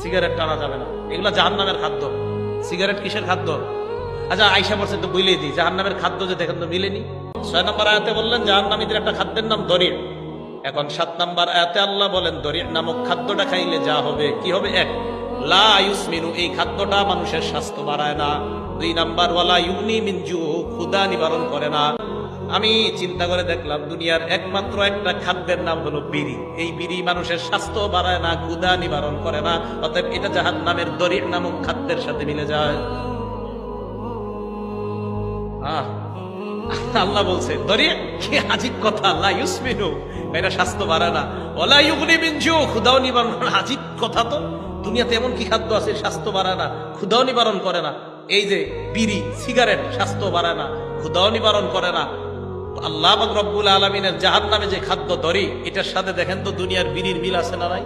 Cigarette টানা যাবে না, এগুলা জাহান্নামের খাদ্য। সিগারেট কিসের খাদ্য? আচ্ছা আয়েশা বলছেন তো বুঝলেই দিই, জাহান্নামের খাদ্য যে দেখেন তো মিলেনি। 6 নম্বর আয়াতে বললেন জাহান্নামীদের একটা খাদ্যের নাম দরির। এখন 7 নম্বর আয়াতে আল্লাহ বলেন দরির নামক খাদ্যটা খাইলে যা হবে, কি হবে? 1, লা ইউসমিনু, এই খাদ্যটা মানুষের স্বাস্থ্য বাড়ায় না। 2 নাম্বার, ওয়ালা ইউগনি মিন জু, ক্ষুধা নিবারণ করে না। আমি চিন্তা করে দেখলাম দুনিয়ার একমাত্র একটা খাদ্যের নাম হলো বিড়ি। এই বিড়ি মানুষের স্বাস্থ্য বাড়ায় না, ক্ষুধা নিবারণ করে না, অতএব এটা জাহান্নামের দরির নামক খাদ্যের সাথে মিলে যায়। আল্লাহ বলছে দরিয়া, কি আজীব কথা, লা ইউসমিনু, এটা স্বাস্থ্য বাড়ায় না, ওয়ালা ইউগনি মিন জু, ক্ষুধাও নিবারণ করে না। আজীব কথা তো, দুনিয়াতে এমন কি খাদ্য আছে স্বাস্থ্য বাড়ায় না, ক্ষুধাও নিবারণ করে না? এই যে বিড়ি, সিগারেট স্বাস্থ্য বাড়ায় না, ক্ষুধাও নিবারণ করে না। আল্লাহ পাক রব্বুল আলামিনের জাহান্নামে যে খাদ্য দরি, এটার সাথে দেখেন তো দুনিয়ার বিড়ির মিল আছে না নাই?